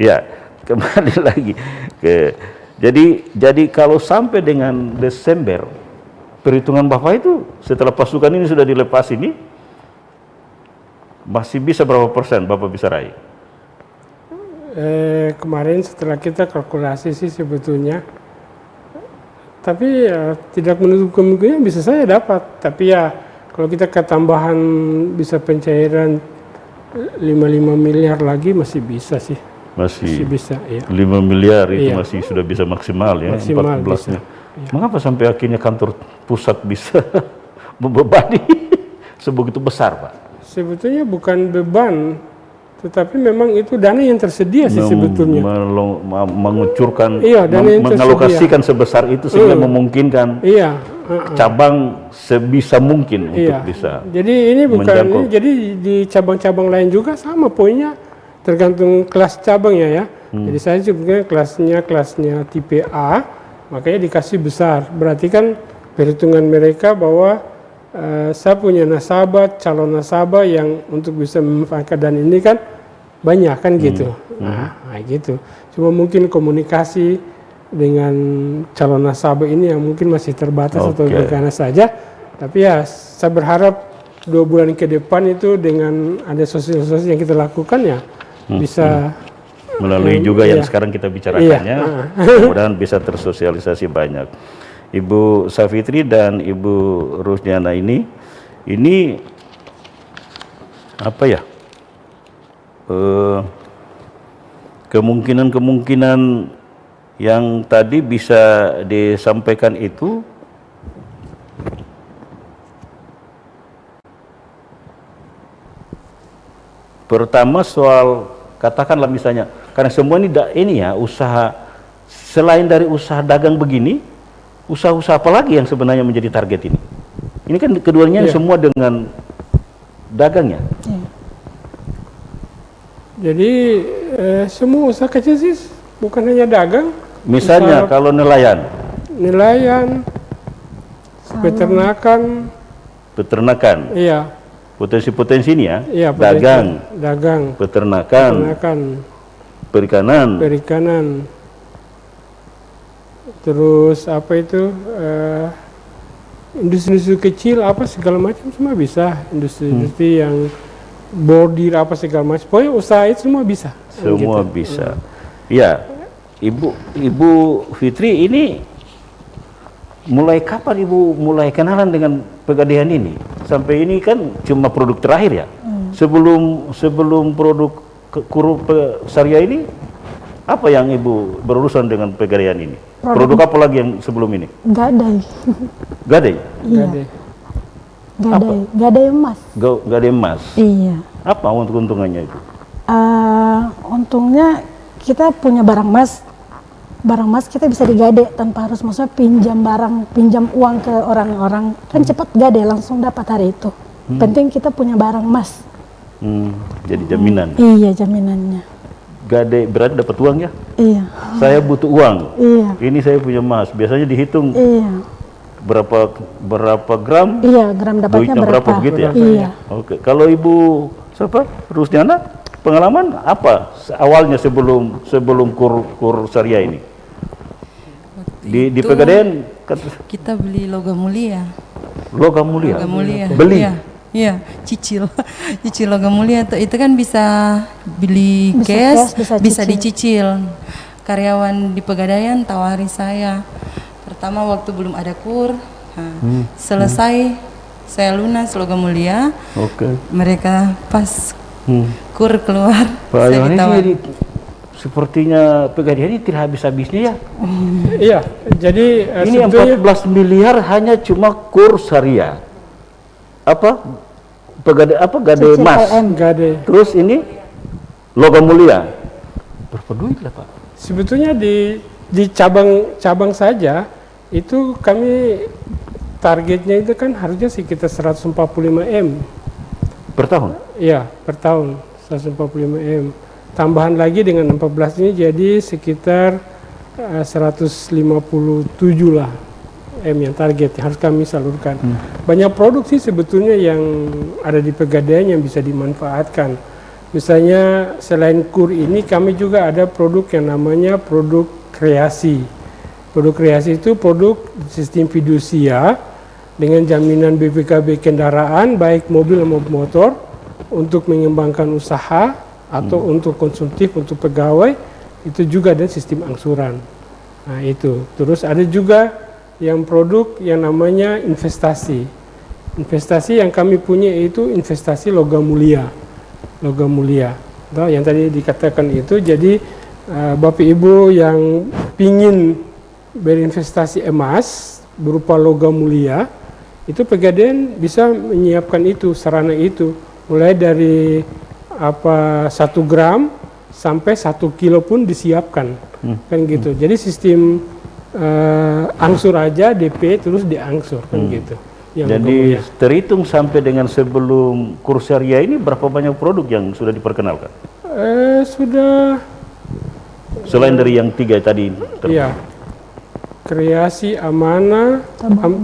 Ya, kembali lagi ke jadi kalau sampai dengan Desember, perhitungan Bapak itu setelah pasukan ini sudah dilepas ini masih bisa berapa persen Bapak bisa raih? Kemarin setelah kita kalkulasi sih sebetulnya, tapi tidak menutup kemungkinan bisa saya dapat, tapi ya kalau kita ketambahan bisa pencairan 55 miliar lagi masih bisa sih. Masih bisa, ya. 5 miliar itu masih sudah bisa maksimal ya, maksimal 14-nya. Ya. Mengapa sampai akhirnya kantor pusat bisa membebani sebegitu besar, Pak? Sebetulnya bukan beban, tetapi memang itu dana yang tersedia sih sebetulnya. Mengucurkan, mengalokasikan sebesar itu sehingga memungkinkan cabang sebisa mungkin untuk bisa. Jadi ini bukan, jadi di cabang-cabang lain juga sama poinnya, tergantung kelas cabangnya ya. Jadi saya sebutnya kelasnya tipe A, makanya dikasih besar. Berarti kan perhitungan mereka bahwa saya punya nasabah, calon nasabah yang untuk bisa memanfaatkan dan ini kan banyak kan gitu. Nah gitu. Cuma mungkin komunikasi dengan calon nasabah ini yang mungkin masih terbatas atau bagaimana saja. Tapi ya saya berharap 2 bulan ke depan itu dengan ada sosialisasi yang kita lakukan ya bisa melalui juga yang sekarang kita bicarakannya, mudah-mudahan bisa tersosialisasi banyak. Ibu Safitri dan Ibu Rusdiana ini apa ya, kemungkinan yang tadi bisa disampaikan itu pertama soal, katakanlah misalnya, karena semua ini ya usaha, selain dari usaha dagang begini, usaha-usaha apa lagi yang sebenarnya menjadi target ini? Ini kan keduanya Iya. semua dengan dagangnya. Iya. Jadi semua usaha kecil sih, bukan hanya dagang. Misalnya Usaha kalau nelayan, nelayan, peternakan, peternakan, iya, potensi-potensi ini ya, iya, dagang, peternakan, peternakan, perikanan, perikanan, terus apa itu industri-industri kecil apa segala macam semua bisa, industri-industri yang bordir apa segala macam, pokoknya usaha itu semua bisa. semua Gitu. bisa. Ya, Ibu Fitri ini mulai kapan Ibu mulai kenalan dengan Pegadaian ini? Sampai ini kan cuma produk terakhir ya. Sebelum produk syariah ini, apa yang Ibu berurusan dengan Pegadaian ini? Produk apa lagi yang sebelum ini? Gadai. Gadai? Iya. Gadai emas. Gadai emas. Iya. Apa untung-untungannya itu? Untungnya kita punya barang emas kita bisa digade tanpa harus maksudnya pinjam uang ke orang-orang, kan cepat gade langsung dapat hari itu. Penting kita punya barang emas. Jadi jaminan. Iya, jaminannya. Gadai berarti dapat uang ya? Iya. Saya butuh uang. Iya. Ini saya punya emas. Biasanya dihitung Iya. berapa gram? Iya, gram dapatnya Duitnya berapa begitu ya? Iya. Oke. Kalau Ibu siapa? Rusdiana, pengalaman apa awalnya sebelum kur syariah ini? Di Itu Pegadaian kita beli logam mulia. logam mulia. Logam mulia. Beli. Iya, iya, cicil. Cicil logam mulia itu kan bisa beli Bisa cash, cash, bisa bisa cicil. dicicil. Karyawan di Pegadaian tawari saya. Pertama waktu belum ada kur, selesai saya lunas logam mulia. Oke. Mereka pas kur keluar, Pak saya Yohanes ditawar. ini sepertinya Pegadaian ini tidak habis-habisnya ya. Iya, jadi Ini sebetulnya 14 miliar hanya cuma kur syariah. Gadai emas. CCLM. gadai. Terus ini logam mulia. Berapa duit lah Pak? Sebetulnya di cabang saja itu kami targetnya itu kan harusnya sekitar 145 M. Per tahun? Iya, per tahun 145 M. Tambahan lagi dengan 14 ini jadi sekitar 157 lah M yang target yang harus kami salurkan. Banyak produk sih sebetulnya yang ada di Pegadaian yang bisa dimanfaatkan. Misalnya selain kur ini kami juga ada produk yang namanya produk kreasi. Produk kreasi itu produk sistem fidusia dengan jaminan BPKB kendaraan baik mobil maupun motor untuk mengembangkan usaha atau untuk konsumtif untuk pegawai, itu juga ada sistem angsuran. Nah itu. Terus ada juga yang produk yang namanya investasi. Investasi yang kami punya itu investasi logam mulia. Logam mulia. Nah, yang tadi dikatakan itu, jadi Bapak Ibu yang pingin berinvestasi emas berupa logam mulia, itu Pegadaian bisa menyiapkan itu, sarana itu. Mulai dari 1 gram sampai 1 kilo pun disiapkan. Kan gitu. Jadi sistem angsur aja DP terus diangsur kan gitu. Yang Jadi terhitung sampai dengan sebelum kur syariah ini berapa banyak produk yang sudah diperkenalkan? Sudah Selain dari yang 3 tadi. ya. Kreasi amanah,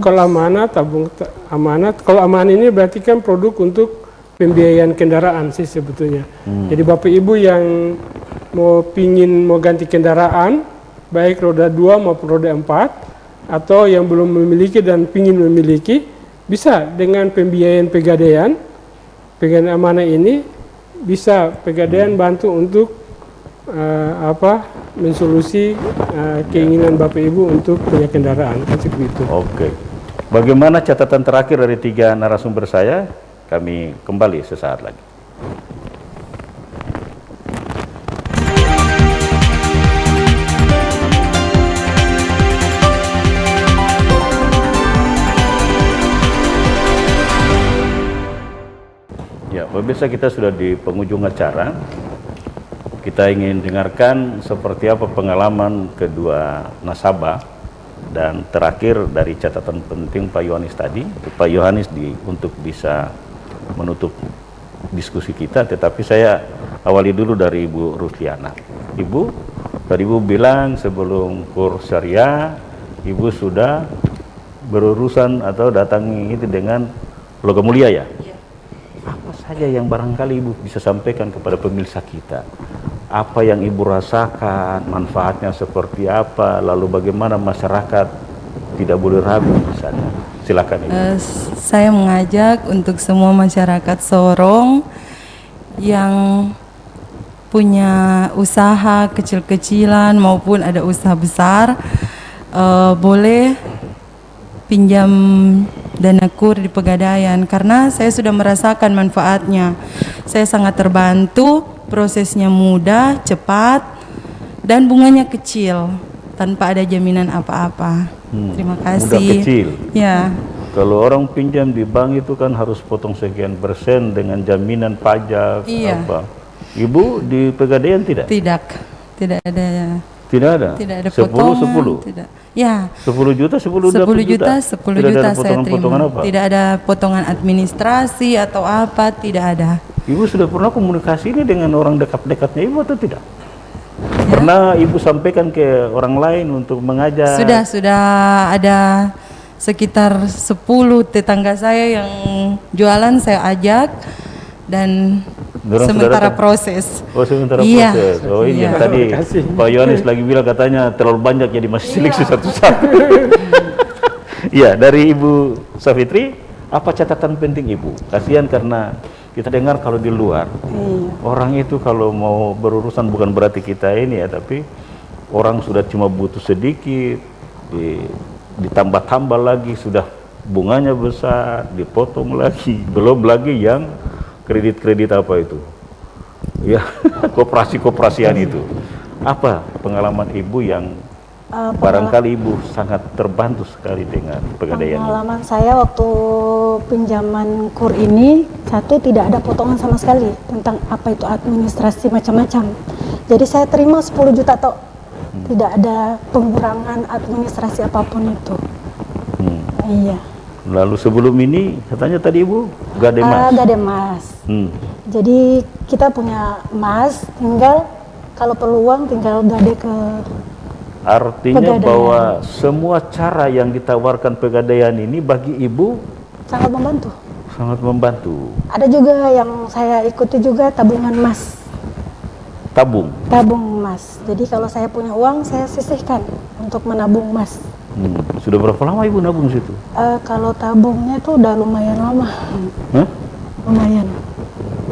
kalau amanah tabung amanah. Kalau amanah ini berarti kan produk untuk pembiayaan kendaraan sih sebetulnya. Jadi Bapak Ibu yang mau ganti kendaraan, baik roda 2 maupun roda 4, atau yang belum memiliki dan pingin memiliki, bisa dengan pembiayaan Pegadaian amanah ini, bisa Pegadaian bantu untuk mensolusi keinginan Bapak Ibu untuk punya kendaraan, seperti itu. Oke. Bagaimana catatan terakhir dari 3 narasumber saya? Kami kembali sesaat lagi. Ya, pemirsa, kita sudah di penghujung acara. Kita ingin dengarkan seperti apa pengalaman kedua nasabah Dan terakhir dari catatan penting Pak Yohanes tadi, Pak Yohanes untuk bisa menutup diskusi kita, tetapi saya awali dulu dari Ibu Rusliana. Ibu, tadi Ibu bilang sebelum kur syariah, Ibu sudah berurusan atau datangi itu dengan logam mulia ya? Iya. Apa saja yang barangkali Ibu bisa sampaikan kepada pemirsa kita? Apa yang Ibu rasakan, manfaatnya seperti apa, lalu bagaimana masyarakat tidak boleh ragu di sana? Silakan Ibu. Saya mengajak untuk semua masyarakat Sorong yang punya usaha kecil-kecilan maupun ada usaha besar, boleh pinjam dana KUR di Pegadaian, karena saya sudah merasakan manfaatnya. Saya sangat terbantu, prosesnya mudah, cepat, dan bunganya kecil tanpa ada jaminan apa-apa. Terima kasih. Mudah kecil. Ya. Kalau orang pinjam di bank itu kan harus potong sekian persen dengan jaminan pajak. Iya. Apa. Ibu di Pegadaian tidak? Tidak ada. Tidak ada. Tidak ada 10 potongan. Tidak. Ya. 10 juta 10 juta, 10 Tidak juta ada saya terima. potongan apa? Tidak ada potongan administrasi atau apa, tidak ada. Ibu sudah pernah komunikasi ini dengan orang dekat-dekatnya Ibu atau tidak? Ya. Pernah Ibu sampaikan ke orang lain untuk mengajak? Sudah ada sekitar 10 tetangga saya yang jualan saya ajak, dan Dorang sementara sudah proses. Oh, sementara Iya. proses. Oh, ini yang Iya. tadi Terima kasih. Pak Yohanes lagi bilang katanya terlalu banyak jadi masih seleksi satu-satu. Iya, dari Ibu Safitri, apa catatan penting Ibu? Kasihan karena kita dengar kalau di luar, orang itu kalau mau berurusan bukan berarti kita ini ya, tapi orang sudah cuma butuh sedikit, ditambah-tambah lagi, sudah bunganya besar, dipotong lagi, belum lagi yang kredit-kredit apa itu, ya koperasi-koperasian itu. Apa pengalaman Ibu yang barangkali Ibu sangat terbantu sekali dengan Pegadaian ini? Pengalaman saya waktu pinjaman KUR ini, satu, tidak ada potongan sama sekali tentang apa itu administrasi macam-macam. Jadi saya terima 10 juta toh, tidak ada pengurangan administrasi apapun itu. Iya. Lalu sebelum ini katanya tadi Ibu gade emas. Gade emas. Jadi kita punya emas, tinggal kalau perlu uang tinggal gade ke Artinya Pegadaian. bahwa semua cara yang ditawarkan Pegadaian ini bagi Ibu sangat membantu. sangat membantu. Ada juga yang saya ikuti juga tabungan emas. Tabung. Tabung emas. Jadi kalau saya punya uang, saya sisihkan untuk menabung emas. Sudah berapa lama Ibu nabung situ? Kalau tabungnya tuh udah lumayan lama. Hah? Lumayan.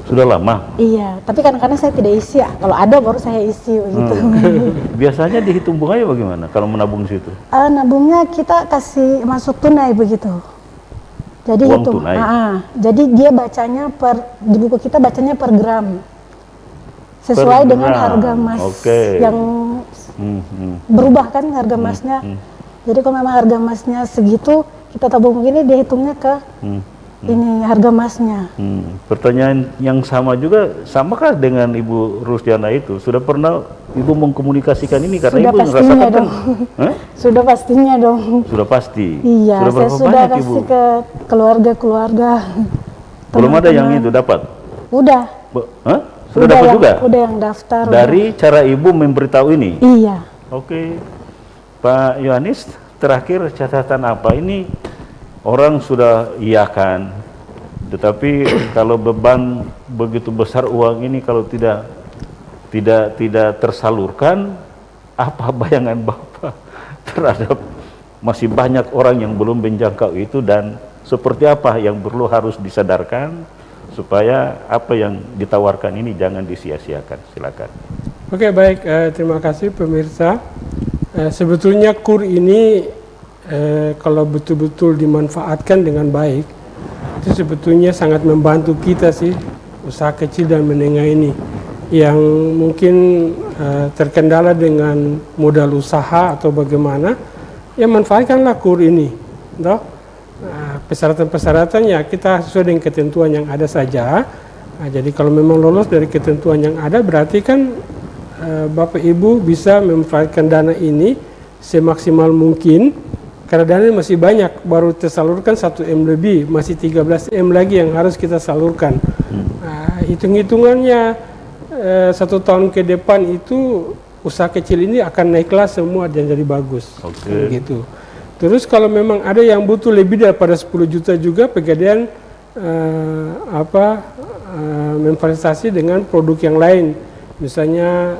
Sudah lama? Iya, tapi kadang-kadang saya tidak isi ya. Kalau ada baru saya isi begitu. Biasanya dihitung bunganya bagaimana kalau menabung situ? Nabungnya kita kasih masuk tunai begitu. Jadi Uang hitung. tunai? Jadi dia bacanya di buku kita bacanya per gram. Sesuai Per dengan gram. harga emas Oke. yang berubah kan harga emasnya. Jadi kalau memang harga emasnya segitu, kita tabung begini dia hitungnya ke ini harga emasnya. Pertanyaan yang sama juga, samakah dengan Ibu Rusdiana itu? Sudah pernah Ibu mengkomunikasikan ini karena Sudah Ibu pastinya merasakan kan? dong. Hah? Sudah pastinya dong. Sudah pasti. Iya, Sudah saya berapa sudah banyak Ibu? kasih ke keluarga-keluarga. Belum ada yang teman-teman. itu dapat? Udah. Hah? Sudah dapat yang, juga? Udah yang daftar. Dari cara Ibu memberitahu ini? Iya. Oke. Pak Yohanes, terakhir catatan apa? Ini orang sudah iakan, tetapi kalau beban begitu besar uang ini kalau tidak tersalurkan, apa bayangan Bapak terhadap masih banyak orang yang belum menjangkau itu, dan seperti apa yang perlu harus disadarkan supaya apa yang ditawarkan ini jangan disia-siakan? Silakan. Oke, baik, terima kasih pemirsa. Sebetulnya KUR ini kalau betul-betul dimanfaatkan dengan baik, itu sebetulnya sangat membantu kita sih, usaha kecil dan menengah ini yang mungkin terkendala dengan modal usaha atau bagaimana, ya manfaatkanlah KUR ini, toh. Persyaratan-persyaratannya kita sesuai dengan ketentuan yang ada saja. Jadi kalau memang lolos dari ketentuan yang ada, berarti kan Bapak Ibu bisa memanfaatkan dana ini semaksimal mungkin, karena dana masih banyak, baru tersalurkan 1 M lebih, masih 13 M lagi yang harus kita salurkan. Nah, hitung-hitungannya 1 tahun ke depan itu usaha kecil ini akan naik kelas semua dan jadi bagus. Gitu. Terus kalau memang ada yang butuh lebih daripada 10 juta juga, Pegadaian menginvestasi dengan produk yang lain, misalnya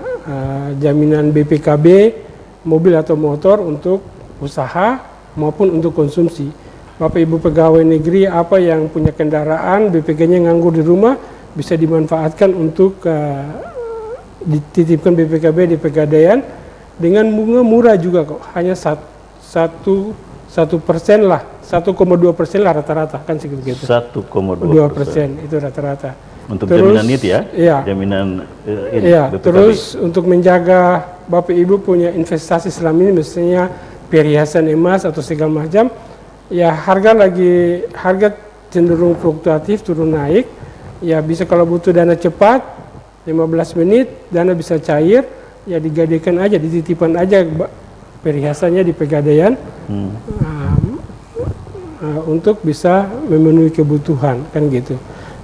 jaminan BPKB mobil atau motor untuk usaha maupun untuk konsumsi. Bapak Ibu pegawai negeri apa yang punya kendaraan, BPK-nya nganggur di rumah, bisa dimanfaatkan untuk dititipkan BPKB di Pegadaian dengan bunga murah juga kok, hanya 1% lah, 1,2% lah rata-rata, kan segitu. 1,2% itu rata-rata. untuk Terus, jaminan itu ya, iya. jaminan Iya, BPKB. terus untuk menjaga Bapak Ibu punya investasi selama ini, misalnya perhiasan emas atau segala macam, ya harga cenderung fluktuatif, turun naik, ya bisa kalau butuh dana cepat, 15 menit, dana bisa cair, ya digadaikan aja, dititipkan aja perhiasannya di Pegadaian, untuk bisa memenuhi kebutuhan, kan gitu.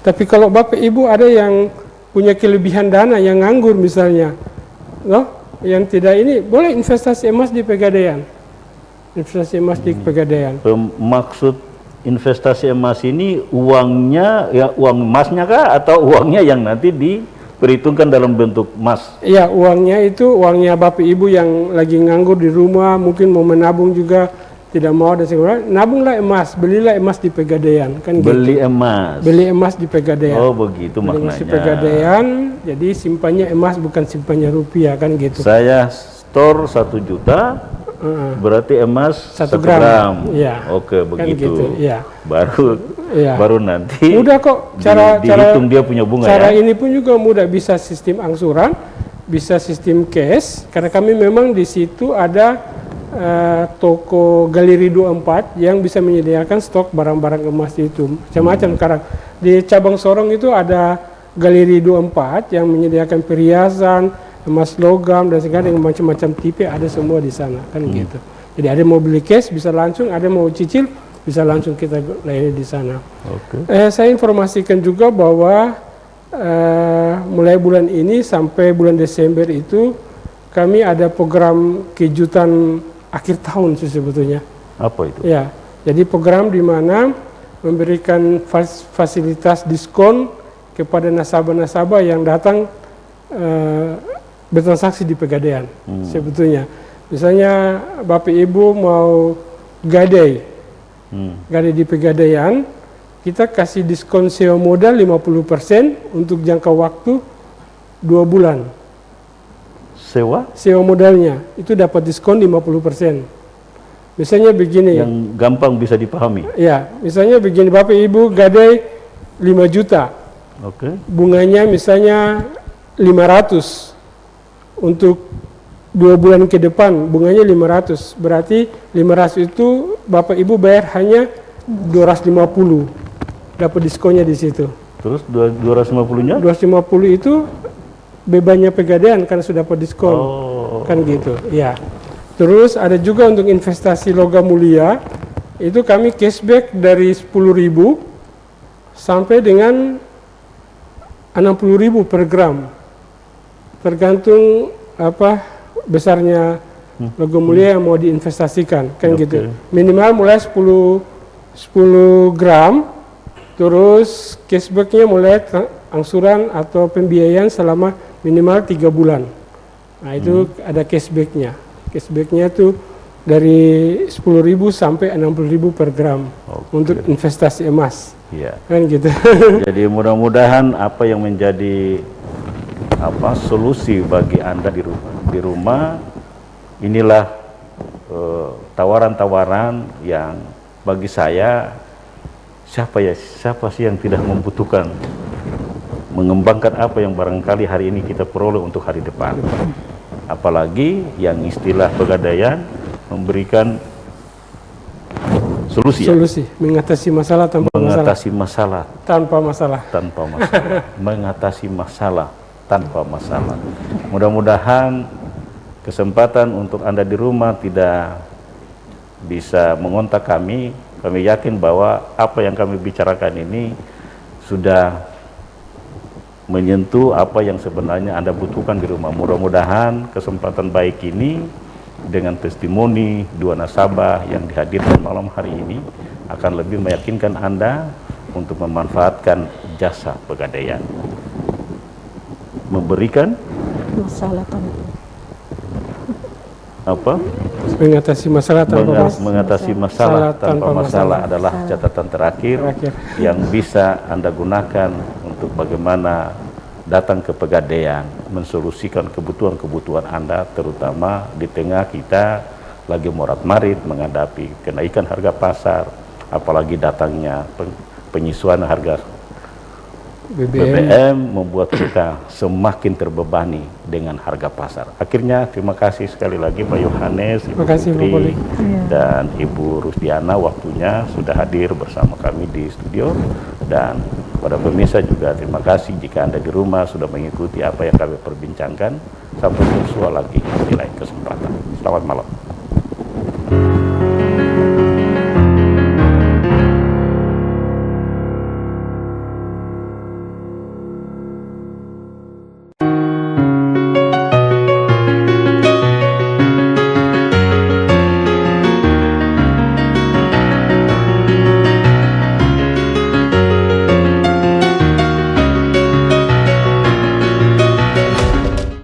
Tapi kalau Bapak Ibu ada yang punya kelebihan dana yang nganggur misalnya, yang tidak ini, boleh investasi emas di Pegadaian. Investasi emas di Pegadaian. Maksud investasi emas ini uangnya, ya uang emasnya kah atau uangnya yang nanti diperhitungkan dalam bentuk emas? Iya, uangnya itu uangnya Bapak Ibu yang lagi nganggur di rumah, mungkin mau menabung juga tidak mau dan segala, nabunglah emas, belilah emas di Pegadaian, kan Beli gitu. emas. Beli emas di Pegadaian. Oh begitu Beli emas maknanya. di Pegadaian, jadi simpannya emas bukan simpannya rupiah, kan gitu. Saya store 1 juta, berarti emas 1 1 gram. gram. Iya. Oke Kan begitu. gitu, iya. Iya. Baru nanti Mudah kok cara dihitung dia punya bunga cara ya. ini pun juga mudah, bisa sistem angsuran, bisa sistem cash, karena kami memang di situ ada toko Galeri 24 yang bisa menyediakan stok barang-barang emas itu macam-macam. Sekarang di cabang Sorong itu ada Galeri 24 yang menyediakan perhiasan, emas logam dan segala dengan macam-macam tipe, ada semua di sana, kan gitu. Jadi ada mau beli cash bisa langsung, ada mau cicil bisa langsung kita layani di sana. Saya informasikan juga bahwa mulai bulan ini sampai bulan Desember itu kami ada program kejutan akhir tahun sih sebetulnya. Apa itu? Ya, jadi program di mana memberikan fasilitas diskon kepada nasabah-nasabah yang datang bertransaksi di Pegadaian sebetulnya. Misalnya Bapak Ibu mau gadai di Pegadaian, kita kasih diskon sewa modal 50% untuk jangka waktu 2 bulan. Sewa modalnya itu dapat diskon 50%. Misalnya begini. Yang gampang bisa dipahami. Ya, misalnya begini, Bapak Ibu gadai 5 juta. Bunganya misalnya 500. Untuk 2 bulan ke depan bunganya 500. Berarti 500 itu Bapak Ibu bayar hanya 250. Dapat diskonnya di situ. Terus 250-nya? 250 itu bebannya Pegadaian karena sudah dapat diskon, kan gitu. Ya. Terus ada juga untuk investasi logam mulia, itu kami cashback dari 10.000 sampai dengan 60.000 per gram, tergantung apa besarnya logam mulia yang mau diinvestasikan, kan gitu. Minimal mulai 10 gram, terus cashbacknya mulai angsuran atau pembiayaan selama minimal 3 bulan. Nah itu ada cashbacknya. Cashbacknya itu dari 10.000 sampai 60.000 per gram untuk investasi emas. Kan gitu. Jadi mudah-mudahan apa yang menjadi solusi bagi Anda di rumah, inilah tawaran-tawaran yang bagi saya, siapa sih yang tidak membutuhkan mengembangkan apa yang barangkali hari ini kita peroleh untuk hari depan. Apalagi yang istilah Pegadaian memberikan solusi. Mengatasi masalah tanpa masalah. Mengatasi masalah tanpa masalah. Mudah-mudahan kesempatan untuk Anda di rumah tidak bisa mengontak kami, kami yakin bahwa apa yang kami bicarakan ini sudah menyentuh apa yang sebenarnya Anda butuhkan di rumah. Mudah-mudahan kesempatan baik ini dengan testimoni dua nasabah yang dihadirkan malam hari ini akan lebih meyakinkan Anda untuk memanfaatkan jasa Pegadaian. Memberikan Masalah apa? Mengatasi masalah tanpa masalah. Mengatasi masalah tanpa masalah adalah catatan terakhir yang bisa Anda gunakan untuk bagaimana datang ke Pegadaian, mensolusikan kebutuhan-kebutuhan Anda, terutama di tengah kita lagi morat-marit menghadapi kenaikan harga pasar, apalagi datangnya penyesuaian harga BBM membuat kita semakin terbebani dengan harga pasar. Akhirnya terima kasih sekali lagi Pak Yohanes, Ibu Putri, dan Ibu Rusdiana waktunya sudah hadir bersama kami di studio. Dan pada pemirsa juga terima kasih jika Anda di rumah sudah mengikuti apa yang kami perbincangkan. Sampai berjumpa lagi di lain kesempatan. Selamat malam.